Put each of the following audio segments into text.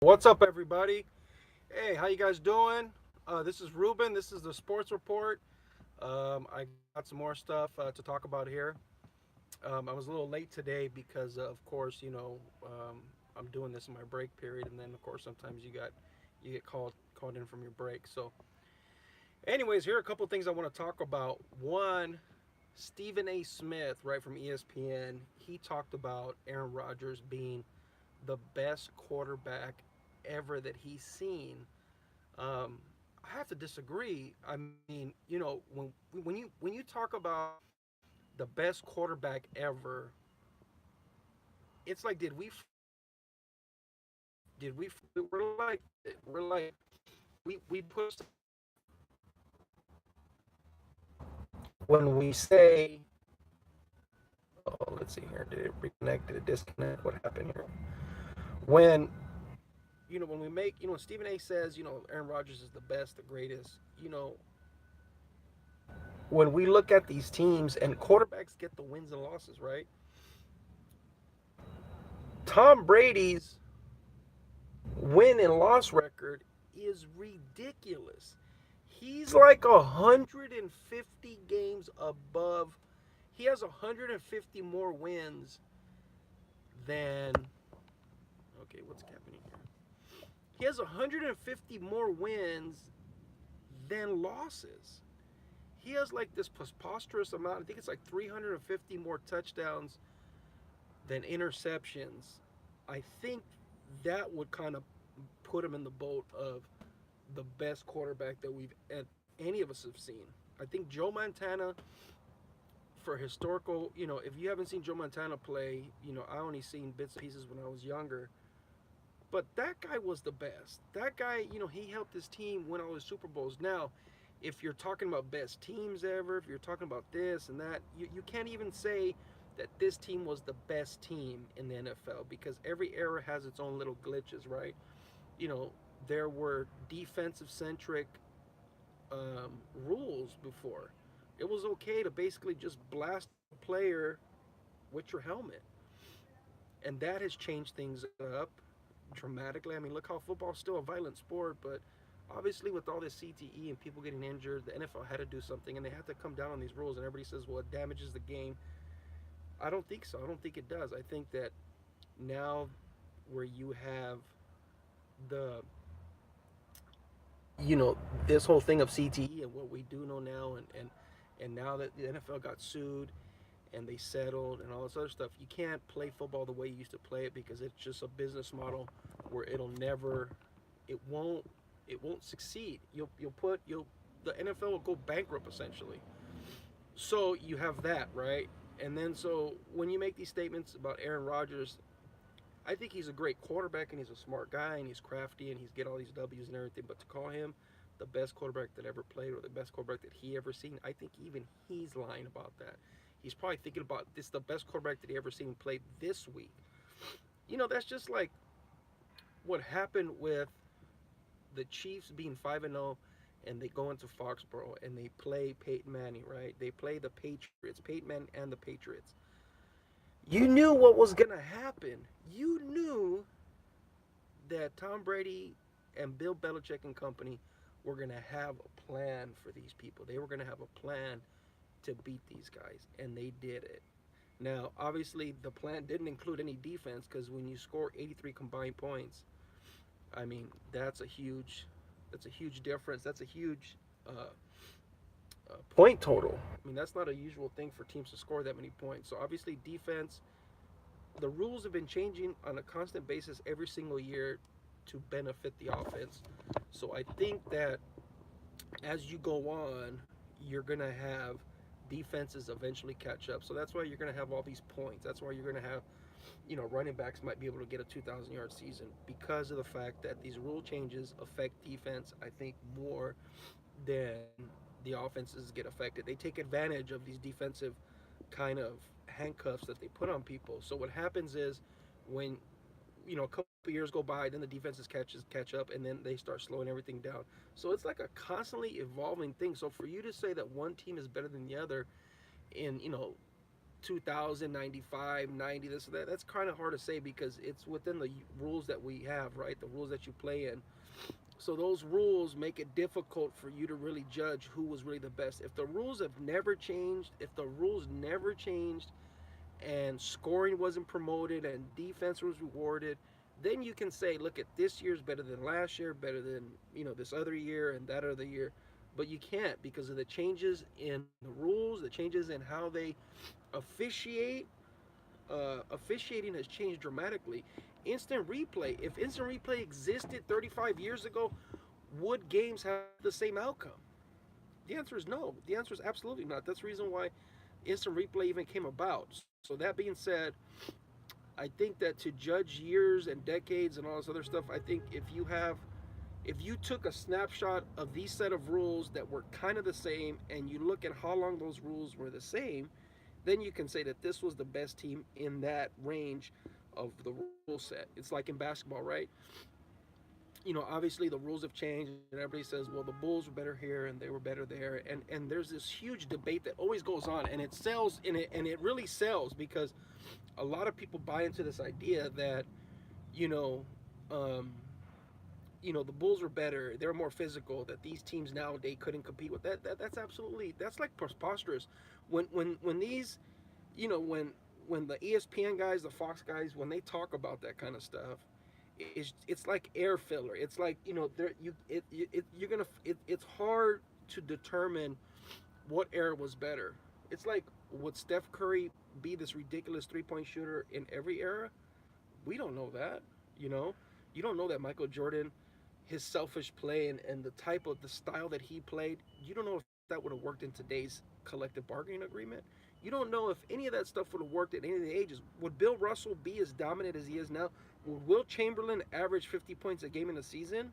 What's up, everybody? Hey, how you guys doing? This is Ruben. This is the Sports Report. I got some more stuff to talk about here. I was a little late today because, of course, I'm doing this in my break period, and then, of course, sometimes you get called in from your break. So, anyways, here are a couple things I want to talk about. One, Stephen A. Smith, right from ESPN, he talked about Aaron Rodgers being the best quarterback ever that he's seen. Um, I have to disagree. I mean, when you talk about the best quarterback ever, it's like we're like we put when we say, oh, let's see here, did it reconnect, did it disconnect, what happened here? When when we make, Stephen A says, Aaron Rodgers is the best, the greatest, when we look at these teams and quarterbacks get the wins and losses, right? Tom Brady's win and loss record is ridiculous. He's like 150 games above. He has 150 more wins than. Okay, what's happening here? He has 150 more wins than losses. He has like this preposterous amount. I think it's like 350 more touchdowns than interceptions. I think that would kind of put him in the boat of the best quarterback that any of us have seen. I think Joe Montana, for historical, if you haven't seen Joe Montana play, I only seen bits and pieces when I was younger. But that guy was the best. That guy, he helped his team win all his Super Bowls. Now, if you're talking about best teams ever, if you're talking about this and that, you can't even say that this team was the best team in the NFL because every era has its own little glitches, right? You know, there were defensive centric rules before. It was okay to basically just blast a player with your helmet, and that has changed things up dramatically. I mean, look how football's still a violent sport, but obviously with all this CTE and people getting injured, the NFL had to do something, and they had to come down on these rules. And everybody says, "Well, it damages the game." I don't think so. I don't think it does. I think that now, where you have the this whole thing of CTE and what we do know now, and now that the NFL got sued and they settled and all this other stuff, you can't play football the way you used to play it because it's just a business model where it won't, it won't succeed. You'll the NFL will go bankrupt essentially. So you have that, right? And then so when you make these statements about Aaron Rodgers, I think he's a great quarterback and he's a smart guy and he's crafty and he's get all these W's and everything. But to call him the best quarterback that ever played or the best quarterback that he ever seen, I think even he's lying about that. He's probably thinking about this the best quarterback that he ever seen play this week. That's just like what happened with the Chiefs being 5-0 and they go into Foxborough and they play Peyton Manning, right? They play the Patriots, Peyton Manning and the Patriots. You knew what was going to happen. You knew that Tom Brady and Bill Belichick and company were going to have a plan for these people. They were going to have a plan to beat these guys, and they did it. Now, obviously, the plan didn't include any defense because when you score 83 combined points, I mean that's a huge difference. That's a huge point total. I mean, that's not a usual thing for teams to score that many points. So obviously, defense. The rules have been changing on a constant basis every single year to benefit the offense. So I think that as you go on, you're going to have defenses eventually catch up. So that's why you're going to have all these points. That's why you're going to have, running backs might be able to get a 2,000 yard season because of the fact that these rule changes affect defense, I think, more than the offenses get affected. They take advantage of these defensive kind of handcuffs that they put on people. So what happens is when a couple years go by, then the defenses catch up, and then they start slowing everything down. So it's like a constantly evolving thing. So for you to say that one team is better than the other, in 2000, 95, 90, this that. That's kind of hard to say because it's within the rules that we have, right? The rules that you play in. So those rules make it difficult for you to really judge who was really the best. If the rules have never changed, if the rules never changed and scoring wasn't promoted and defense was rewarded, then you can say, look, at this year's better than last year, better than, this other year and that other year. But you can't because of the changes in the rules, the changes in how they officiate. Officiating has changed dramatically. Instant replay. If instant replay existed 35 years ago, would games have the same outcome? The answer is no. The answer is absolutely not. That's the reason why instant replay even came about. So that being said, I think that to judge years and decades and all this other stuff, I think if you took a snapshot of these set of rules that were kind of the same and you look at how long those rules were the same, then you can say that this was the best team in that range of the rule set. It's like in basketball, right? Obviously the rules have changed, and everybody says, well, the Bulls were better here and they were better there, and there's this huge debate that always goes on, and it sells, and it really sells because a lot of people buy into this idea that you know, um, the Bulls were better, they were more physical, that these teams nowadays couldn't compete with that. That's absolutely, that's like preposterous. When these, when the ESPN guys, the Fox guys, when they talk about that kind of stuff, it's like air filler. It's like there you it you're gonna it's hard to determine what era was better. It's like, would Steph Curry be this ridiculous 3-point shooter in every era? We don't know that. You know, you don't know that Michael Jordan, his selfish play and the style that he played, you don't know if that would have worked in today's collective bargaining agreement. You don't know if any of that stuff would have worked at any of the ages. Would Bill Russell be as dominant as he is now? Would Will Chamberlain average 50 points a game in a season?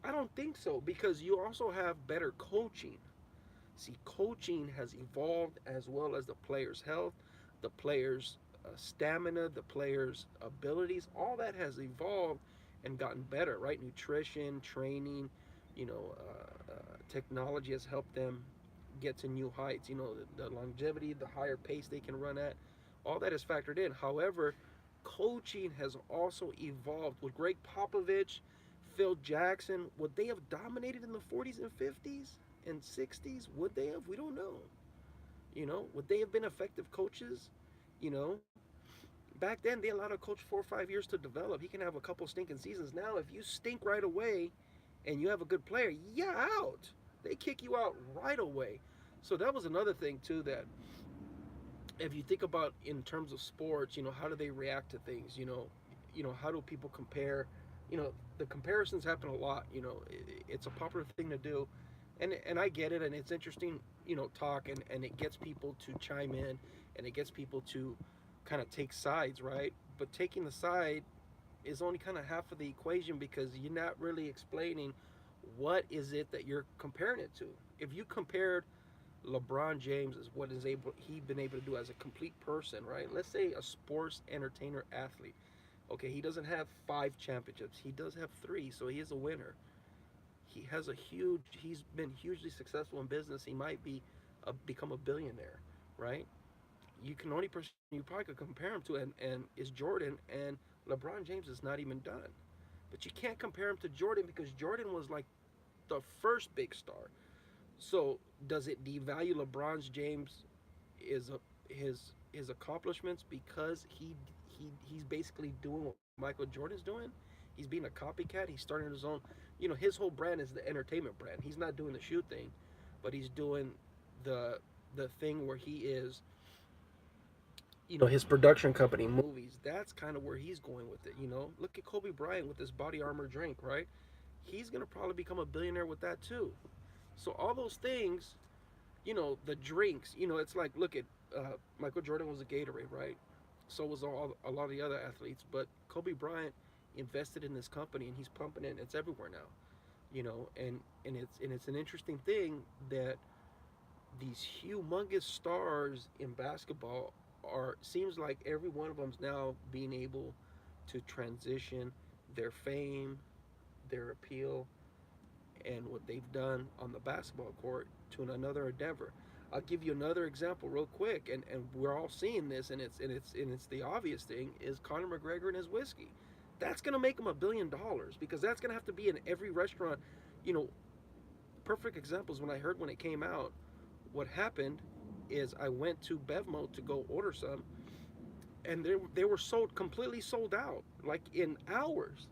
I don't think so because you also have better coaching. See, coaching has evolved as well as the player's health, the player's stamina, the player's abilities. All that has evolved and gotten better, right? Nutrition, training, technology has helped them get to new heights. The longevity, the higher pace they can run at, all that is factored in. However, coaching has also evolved. With Greg Popovich, Phil Jackson, would they have dominated in the 40s and 50s and 60s? Would they have? We don't know. Would they have been effective coaches? You know, back then they allowed a coach 4 or 5 years to develop. He can have a couple stinking seasons. Now, if you stink right away and you have a good player, yeah, out. They kick you out right away. So that was another thing too, that if you think about in terms of sports, how do they react to things? How do people compare? The comparisons happen a lot. It's a popular thing to do, and I get it, and it's interesting. Talk, and it gets people to chime in, and it gets people to kind of take sides, right? But taking the side is only kind of half of the equation because you're not really explaining what is it that you're comparing it to. If you compared LeBron James as what is able he been able to do as a complete person, right? Let's say a sports entertainer athlete. Okay, he doesn't have 5 championships. He does have 3, so he is a winner. He's been hugely successful in business. He might become a billionaire, right? You can only person you probably could compare him to and is Jordan, and LeBron James is not even done. But you can't compare him to Jordan because Jordan was like the first big star. So does it devalue LeBron James his accomplishments because he's basically doing what Michael Jordan's doing? He's being a copycat. He's starting his own. His whole brand is the entertainment brand. He's not doing the shoe thing, but he's doing the thing where he is. His production company, movies. That's kind of where he's going with it. Look at Kobe Bryant with his body armor drink, right? He's gonna probably become a billionaire with that too. So all those things, the drinks, it's like, look at Michael Jordan was a Gatorade, right? So was a lot of the other athletes, but Kobe Bryant invested in this company and he's pumping it. It's everywhere now, and it's an interesting thing that these humongous stars in basketball are seems like every one of them's now being able to transition their fame, their appeal, and what they've done on the basketball court to another endeavor. I'll give you another example real quick, and we're all seeing this, and it's the obvious thing is Conor McGregor and his whiskey. That's gonna make him $1 billion because that's gonna have to be in every restaurant. You know, perfect examples when I heard when it came out. What happened is I went to Bevmo to go order some, and they were sold completely sold out, like in hours.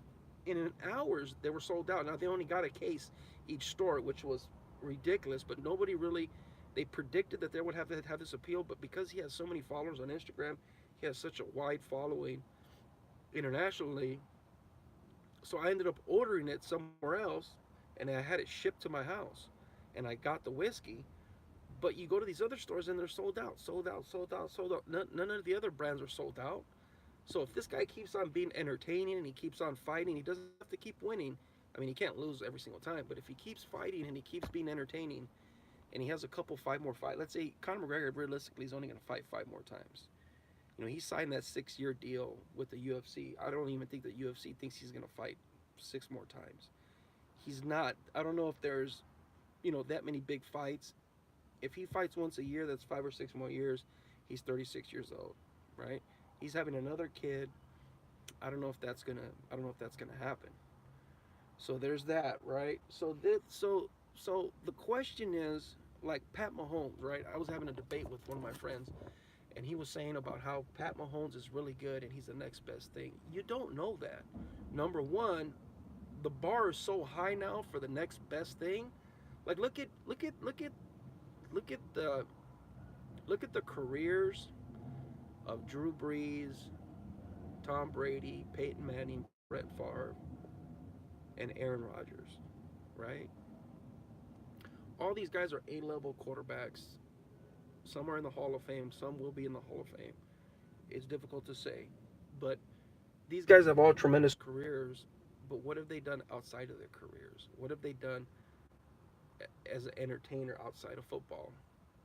In hours, they were sold out. Now they only got a case each store, which was ridiculous. But nobody really, they predicted that they would have this appeal. But because he has so many followers on Instagram, he has such a wide following internationally. So I ended up ordering it somewhere else, and I had it shipped to my house, and I got the whiskey. But you go to these other stores and they're sold out, sold out, sold out, sold out. None of the other brands are sold out. So if this guy keeps on being entertaining and he keeps on fighting, he doesn't have to keep winning. I mean, he can't lose every single time, but if he keeps fighting and he keeps being entertaining, and he has a couple five more fights, let's say Conor McGregor realistically is only going to fight five more times. You know, he signed that 6 year deal with the UFC. I don't even think the UFC thinks he's going to fight six more times. He's not. I don't know if there's, that many big fights. If he fights once a year, that's 5 or 6 more years. He's 36 years old, right? He's having another kid. I don't know if that's gonna. I don't know if that's gonna happen. So there's that, right? So the question is, like Pat Mahomes, right? I was having a debate with one of my friends, and he was saying about how Pat Mahomes is really good and he's the next best thing. You don't know that. Number one, the bar is so high now for the next best thing. Like look at the careers of Drew Brees, Tom Brady, Peyton Manning, Brett Favre, and Aaron Rodgers, right? All these guys are A-level quarterbacks. Some are in the Hall of Fame, some will be in the Hall of Fame. It's difficult to say, but these guys have all tremendous careers. But what have they done outside of their careers? What have they done as an entertainer outside of football?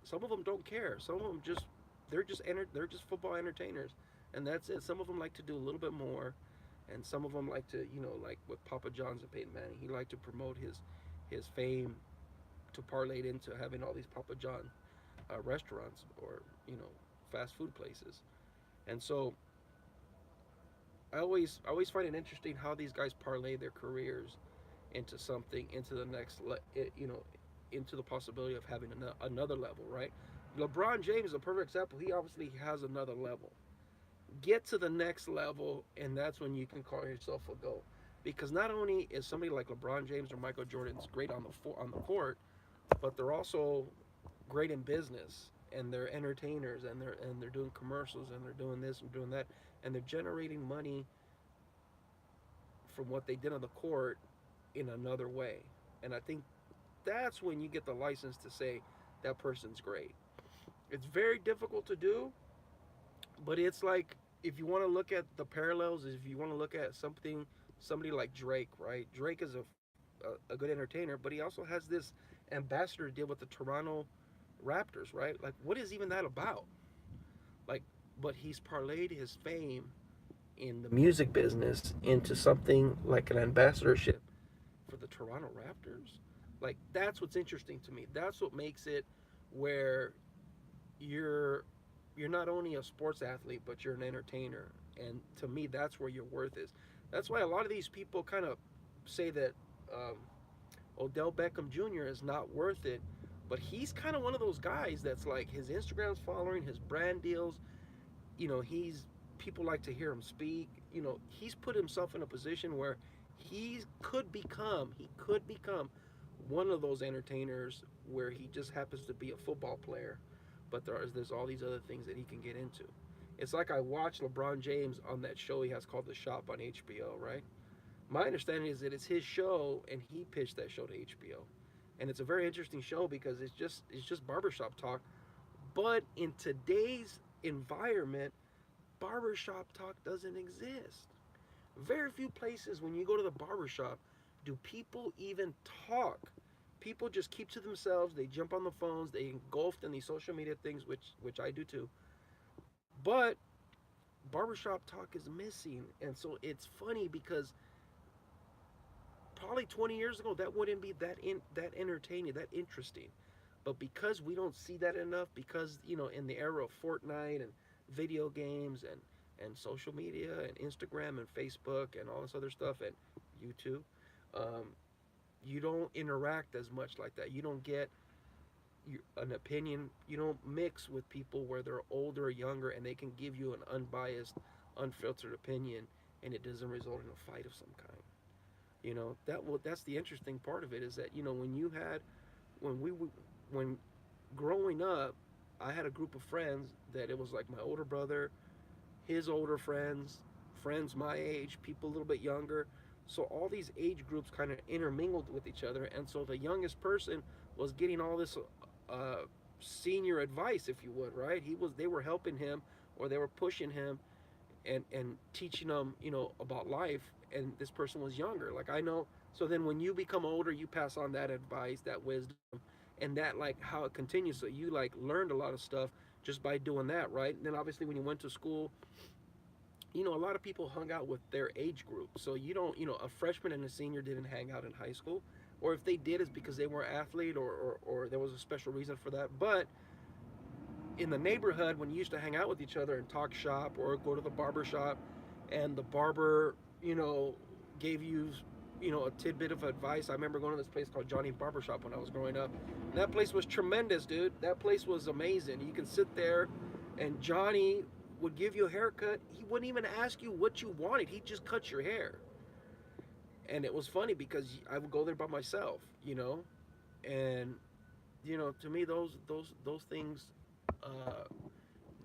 Some of them don't care. Some of them just they're just football entertainers, and that's it. Some of them like to do a little bit more, and some of them like to like with Papa John's and Peyton Manning. He liked to promote his fame to parlay it into having all these Papa John restaurants or fast food places. And so I always find it interesting how these guys parlay their careers into something, into the next into the possibility of having another level, right? LeBron James is a perfect example. He obviously has another level. Get to the next level, and that's when you can call yourself a GOAT. Because not only is somebody like LeBron James or Michael Jordan's great on the court, but they're also great in business, and they're entertainers, and they're doing commercials, and they're doing this and doing that, and they're generating money from what they did on the court in another way. And I think that's when you get the license to say that person's great. It's very difficult to do, but it's like if you want to look at the parallels, if you want to look at somebody like Drake, right? Drake is a good entertainer, but he also has this ambassador deal with the Toronto Raptors, right? Like, what is even that about? Like, but he's parlayed his fame in the music business into something like an ambassadorship for the Toronto Raptors. Like, that's what's interesting to me. That's what makes it where you're you're not only a sports athlete, but you're an entertainer. And to me, that's where your worth is. That's why a lot of these people kind of say that um, Odell Beckham Jr. is not worth it. But he's kind of one of those guys that's like his Instagram's following, his brand deals. He's people like to hear him speak. He's put himself in a position where he could become one of those entertainers where he just happens to be a football player, but there's all these other things that he can get into. It's like I watched LeBron James on that show he has called The Shop on HBO, right? My understanding is that it's his show and he pitched that show to HBO. And it's a very interesting show because it's just barbershop talk, but in today's environment, barbershop talk doesn't exist. Very few places when you go to the barbershop do people even talk. People just keep to themselves. They jump on the phones. They engulfed in these social media things, which I do too. But barbershop talk is missing, and so it's funny because probably 20 years ago that wouldn't be that entertaining, that interesting. But because we don't see that enough, because in the era of Fortnite and video games and social media and Instagram and Facebook and all this other stuff and YouTube, um, you don't interact as much like that. You don't get an opinion. You don't mix with people where they're older or younger and they can give you an unbiased, unfiltered opinion, and it doesn't result in a fight of some kind. That's the interesting part of it, is that when we when growing up, I had a group of friends that it was like my older brother, his older friends, friends my age, people a little bit younger. So all these age groups kind of intermingled with each other, and so the youngest person was getting all this uh, senior advice, if you would, right? They were helping him, or they were pushing him, and teaching him, about life. And this person was younger. Like, I know. So then when you become older, you pass on that advice, that wisdom, and that, like, how it continues. So you, like, learned a lot of stuff just by doing that, right? And then obviously when you went to school, a lot of people hung out with their age group. So you don't, a freshman and a senior didn't hang out in high school. Or if they did, it's because they were an athlete, or there was a special reason for that. But in the neighborhood, when you used to hang out with each other and talk shop or go to the barber shop, and the barber, gave you, a tidbit of advice. I remember going to this place called Johnny's Barbershop when I was growing up. And that place was tremendous, dude. That place was amazing. You can sit there, and Johnny would give you a haircut. He wouldn't even ask you what you wanted. He'd just cut your hair. And it was funny because I would go there by myself, and to me, those things uh,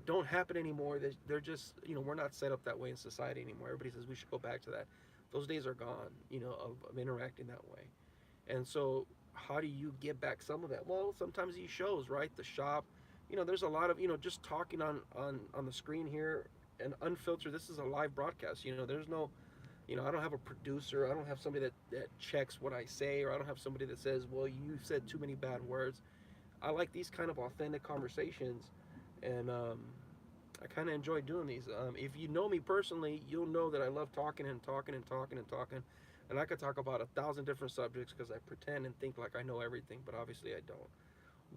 don't happen anymore. They're just, we're not set up that way in society anymore. Everybody says we should go back to that. Those days are gone, of interacting that way. And so, how do you get back some of that? Well, sometimes these shows, right? The shop, there's a lot of, just talking on the screen here and unfiltered. This is a live broadcast. There's no, I don't have a producer. I don't have somebody that checks what I say, or I don't have somebody that says, well, you said too many bad words. I like these kind of authentic conversations, and I kind of enjoy doing these. If you know me personally, you'll know that I love talking and talking and talking and talking, and I could talk about 1,000 different subjects because I pretend and think like I know everything, but obviously I don't.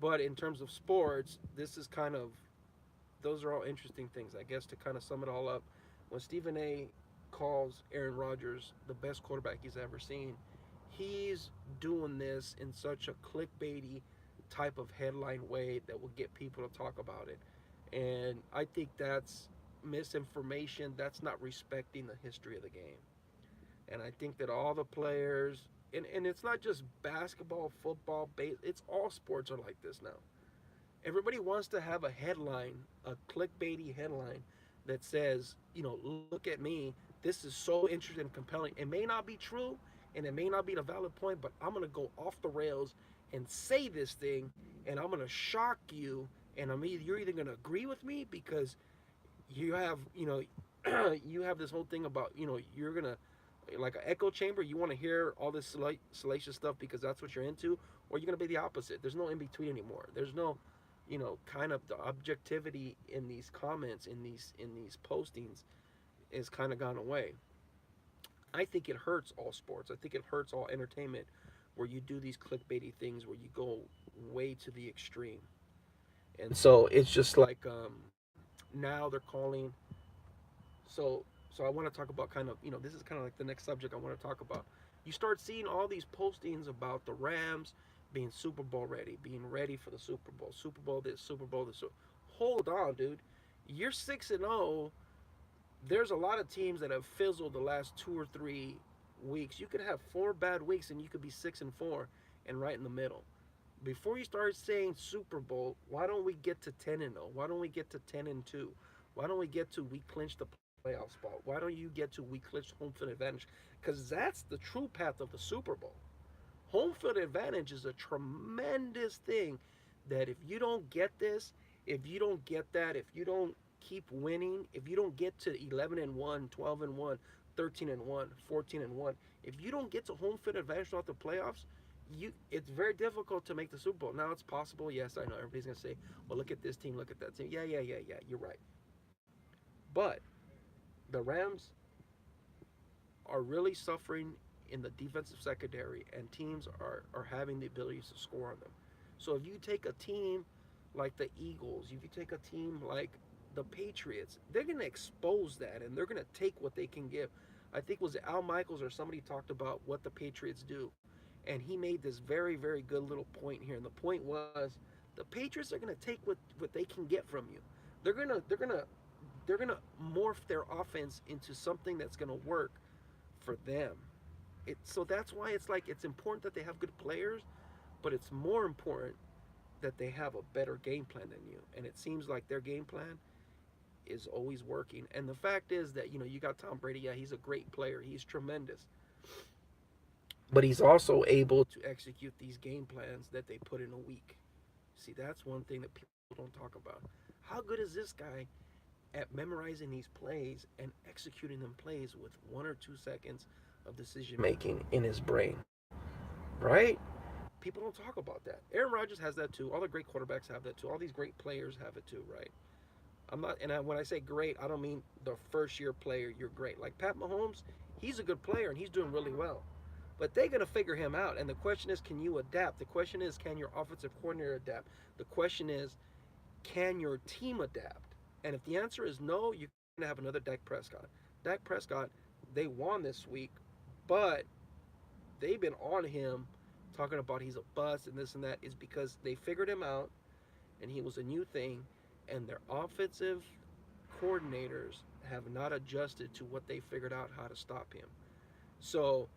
But in terms of sports, this is kind of, those are all interesting things. I guess to kind of sum it all up, when Stephen A calls Aaron Rodgers the best quarterback he's ever seen, he's doing this in such a clickbaity type of headline way that will get people to talk about it. And I think that's misinformation. That's not respecting the history of the game. And I think that all the players, and it's not just basketball, football, base, it's all sports are like this now. Everybody wants to have a headline, a clickbaity headline that says, look at me. This is so interesting and compelling. It may not be true, and it may not be the valid point, but I'm going to go off the rails and say this thing, and I'm going to shock you. And you're either going to agree with me because you have, you have this whole thing about, you're going to, like an echo chamber, you want to hear all this salacious stuff because that's what you're into, or you're going to be the opposite. There's no in between anymore. There's no, kind of the objectivity in these comments, in these postings, is kind of gone away. I think it hurts all sports. I think it hurts all entertainment, where you do these clickbaity things where you go way to the extreme. And so it's just like, now they're calling. So I want to talk about kind of, this is kind of like the next subject I want to talk about. You start seeing all these postings about the Rams being Super Bowl ready, being ready for the Super Bowl this, Super Bowl this. Hold on, dude. You're 6-0. There's a lot of teams that have fizzled the last 2 or 3 weeks. You could have 4 bad weeks and you could be 6-4 and right in the middle. Before you start saying Super Bowl, why don't we get to 10-0? Why don't we get to 10-2? Why don't we get to we clinch the playoff spot? Why don't you get to we clinch home field advantage? Because that's the true path of the Super Bowl. Home field advantage is a tremendous thing that if you don't get this, if you don't get that, if you don't keep winning, if you don't get to 11-1, 12-1, 13-1, 14-1, if you don't get to home field advantage throughout the playoffs, it's very difficult to make the Super Bowl. Now it's possible, yes, I know. Everybody's gonna say, well, look at this team, look at that team. Yeah, you're right. But the Rams are really suffering in the defensive secondary, and teams are having the ability to score on them. So if you take a team like the Eagles, if you take a team like the Patriots, they're going to expose that and they're going to take what they can give. I think it was Al Michaels or somebody talked about what the Patriots do. And he made this very, very good little point here. And the point was the Patriots are going to take what they can get from you. They're gonna morph their offense into something that's gonna work for them. So that's why it's like it's important that they have good players, but it's more important that they have a better game plan than you. And it seems like their game plan is always working. And the fact is that you got Tom Brady. Yeah, he's a great player. He's tremendous, but he's also able to execute these game plans that they put in a week. See, that's one thing that people don't talk about. How good is this guy at memorizing these plays and executing them plays with 1 or 2 seconds of decision making in his brain, right? People don't talk about that. Aaron Rodgers has that too. All the great quarterbacks have that too. All these great players have it too, right? When I say great, I don't mean the first year player. You're great. Like Pat Mahomes, he's a good player and he's doing really well. But they're gonna figure him out. And the question is, can you adapt? The question is, can your offensive coordinator adapt? The question is, can your team adapt? And if the answer is no, you're going to have another Dak Prescott. Dak Prescott, they won this week, but they've been on him talking about he's a bust and this and that is because they figured him out and he was a new thing, and their offensive coordinators have not adjusted to what they figured out how to stop him. So,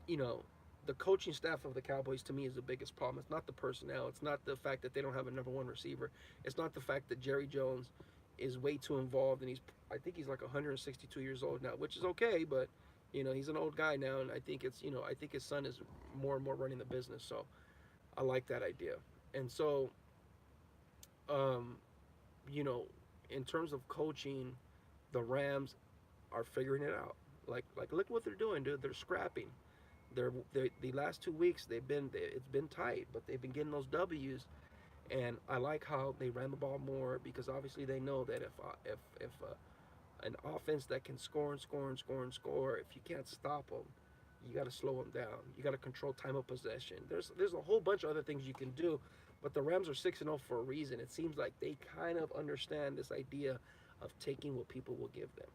you know, the coaching staff of the Cowboys to me is the biggest problem. It's not the personnel. It's not the fact that they don't have a number one receiver. It's not the fact that Jerry Jones is way too involved and I think he's like 162 years old now, which is okay, but he's an old guy now, and I think his son is more and more running the business. So I like that idea. And so, um, you know, in terms of coaching, the Rams are figuring it out. Like look what they're doing, dude. They're scrapping. They're the last 2 weeks it's been tight, but they've been getting those W's, and I like how they ran the ball more because obviously they know that if an offense that can score and score and score and score, if you can't stop them, you got to slow them down. You got to control time of possession. There's a whole bunch of other things you can do, but the Rams are 6-0 for a reason. It seems like they kind of understand this idea of taking what people will give them.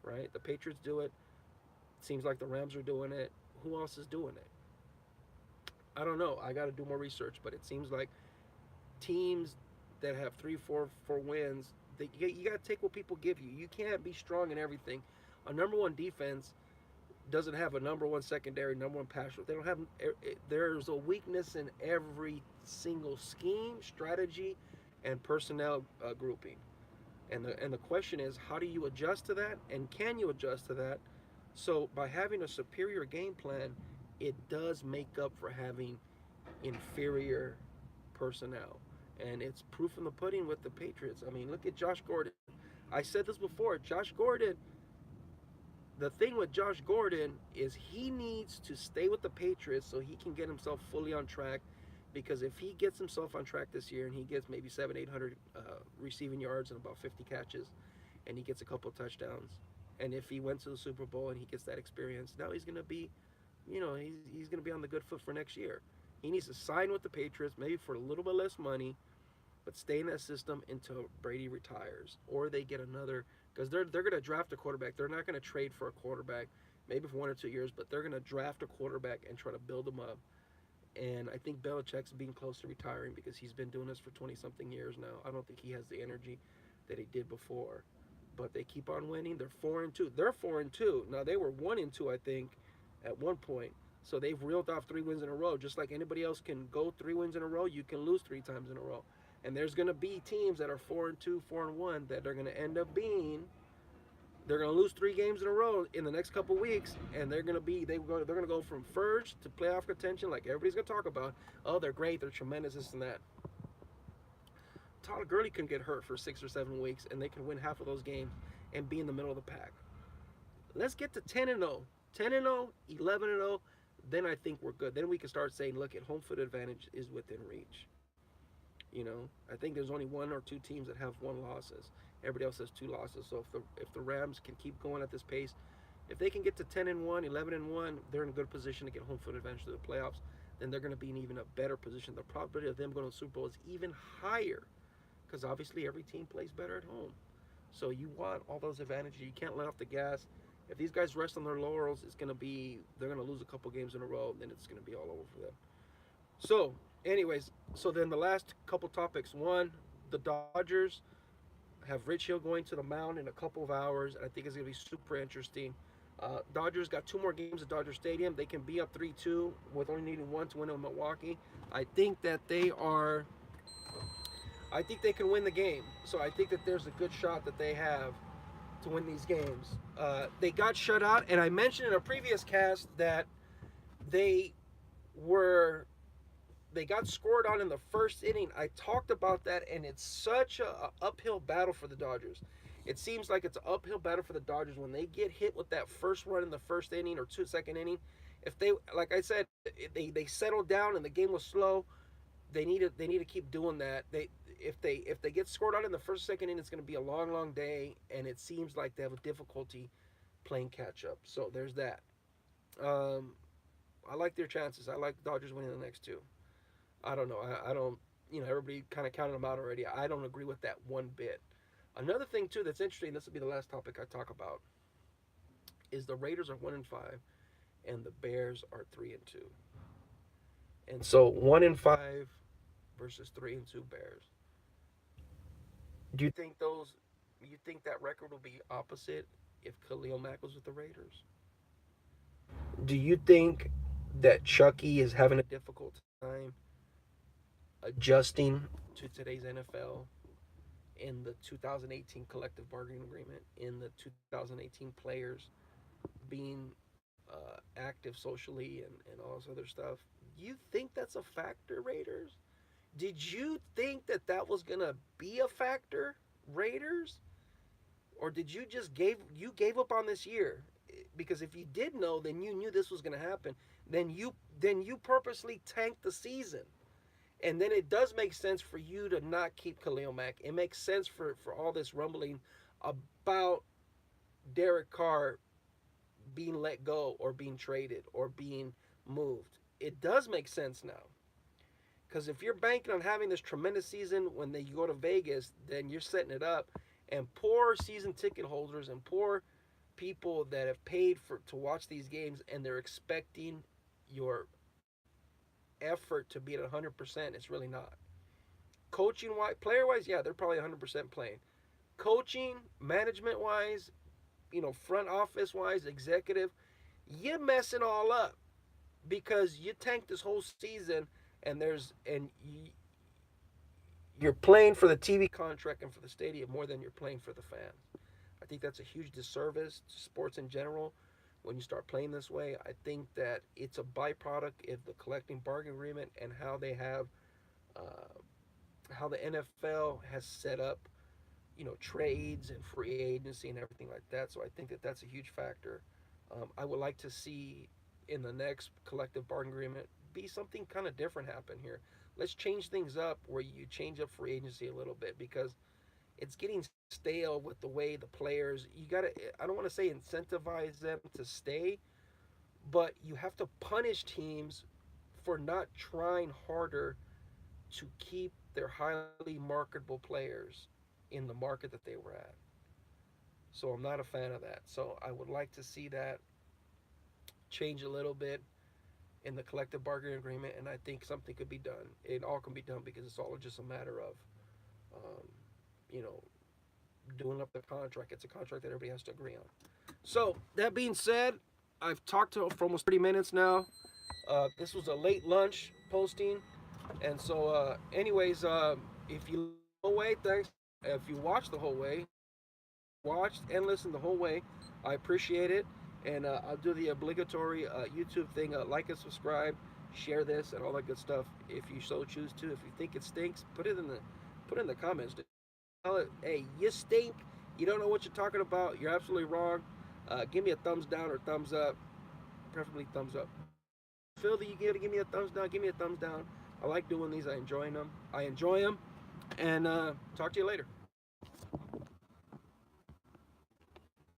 Right? The Patriots do it. Seems like the Rams are doing it. Who else is doing it? I don't know. I got to do more research, but it seems like teams that have 3, 4 wins, you got to take what people give you. You can't be strong in everything. A number one defense doesn't have a number one secondary, number one pass rush. They don't have. There's a weakness in every single scheme, strategy, and personnel grouping. And the question is, how do you adjust to that, and can you adjust to that? So by having a superior game plan, it does make up for having inferior personnel. And it's proof in the pudding with the Patriots. I mean, look at Josh Gordon. I said this before. Josh Gordon, the thing with Josh Gordon is he needs to stay with the Patriots so he can get himself fully on track. Because if he gets himself on track this year and he gets maybe 700, 800 receiving yards and about 50 catches, and he gets a couple of touchdowns, and if he went to the Super Bowl and he gets that experience, now he's going to be, he's going to be on the good foot for next year. He needs to sign with the Patriots, maybe for a little bit less money, but stay in that system until Brady retires, or they get another, because they're going to draft a quarterback. They're not going to trade for a quarterback, maybe for 1 or 2 years, but they're going to draft a quarterback and try to build him up. And I think Belichick's being close to retiring because he's been doing this for 20-something years now. I don't think he has the energy that he did before. But they keep on winning. They're 4-2. They're 4-2. Now, they were 1-2, I think, at one point. So they've reeled off 3 wins in a row. Just like anybody else can go 3 wins in a row, you can lose 3 times in a row. And there's going to be teams that are 4-2, 4-1 that are going to end up being, they're going to lose 3 games in a row in the next couple weeks, and they're going to go from first to playoff contention, like everybody's going to talk about. Oh, they're great, they're tremendous, this and that. Todd Gurley can get hurt for 6 or 7 weeks, and they can win half of those games and be in the middle of the pack. Let's get to 10-0, 10-0, 11-0. Then I think we're good. Then we can start saying, look, at home field advantage is within reach. I think there's only 1 or 2 teams that have 1 losses. Everybody else has 2 losses. So if the Rams can keep going at this pace, If they can get to 10-1, 11-1, they're in a good position to get home field advantage to the playoffs. Then they're going to be in even a better position. The probability of them going to the Super Bowl is even higher because obviously every team plays better at home. So you want all those advantages. You can't let off the gas. If these guys rest on their laurels, it's going to be they're going to lose a couple games in a row, and then it's going to be all over for them. So, anyways, so then the last couple topics. One, the Dodgers have Rich Hill going to the mound in a couple of hours. I think it's going to be super interesting. Dodgers got 2 more games at Dodger Stadium. They can be up 3-2 with only needing 1 to win in Milwaukee. I think that they are. I think they can win the game. So I think that there's a good shot that they have to win these games. They got shut out, and I mentioned in a previous cast that they were they got scored on in the first inning. I talked about that, and it's such a uphill battle for the Dodgers. It seems like it's an uphill battle for the Dodgers when they get hit with that first run in the first inning or second inning. If they, like I said, they settled down and the game was slow, they need to keep doing that. If they get scored on in the first second inning, it's going to be a long day, and it seems like they have a difficulty playing catch up. So there's that. Um, I like their chances. I like the Dodgers winning the next 2. I don't know. I don't. Everybody kind of counted them out already. I don't agree with that one bit. Another thing too that's interesting. This will be the last topic I talk about. Is the Raiders are 1-5, and the Bears are 3-2. And so 1-5 versus 3-2 Bears. Do you think those? You think that record will be opposite if Khalil Mack was with the Raiders? Do you think that Chucky is having a difficult time adjusting to today's NFL in the 2018 collective bargaining agreement, in the 2018 players being active socially and all this other stuff? You think that's a factor, Raiders? Did you think that that was gonna be a factor, Raiders, or did you just gave up on this year? Because if you did know, then you knew this was gonna happen. Then you purposely tanked the season. And then it does make sense for you to not keep Khalil Mack. It makes sense for all this rumbling about Derek Carr being let go or being traded or being moved. It does make sense now. Because if you're banking on having this tremendous season when you go to Vegas, then you're setting it up. And poor season ticket holders and poor people that have paid to watch these games and they're expecting your effort to be at 100%, it's really not. Coaching wise, player wise, yeah, they're probably 100% playing. Coaching, management wise, front office wise, executive, you mess it all up because you tanked this whole season and you're playing for the TV contract and for the stadium more than you're playing for the fans. I think that's a huge disservice to sports in general when you start playing this way. I think that it's a byproduct of the collective bargaining agreement and how the NFL has set up, trades and free agency and everything like that. So I think that that's a huge factor. I would like to see in the next collective bargaining agreement be something kind of different happen here. Let's change things up where you change up free agency a little bit because it's getting stale with the way the players. You got to. I don't want to say incentivize them to stay, but you have to punish teams for not trying harder to keep their highly marketable players in the market that they were at. So I'm not a fan of that. So I would like to see that change a little bit in the collective bargaining agreement, and I think something could be done. It all can be done because it's all just a matter of, um, you know, doing up the contract. It's a contract that everybody has to agree on. So that being said, I've talked for almost 30 minutes now. This was a late lunch posting, and so, if you listened the whole way, thanks. If you watched the whole way, watched and listened the whole way, I appreciate it. And I'll do the obligatory YouTube thing: like and subscribe, share this, and all that good stuff. If you so choose to. If you think it stinks, put it in the comments. Tell it, hey, you stink. You don't know what you're talking about. You're absolutely wrong. Give me a thumbs down or thumbs up, preferably thumbs up. Feel that you give me a thumbs down. Give me a thumbs down. I like doing these. I enjoy them. And talk to you later.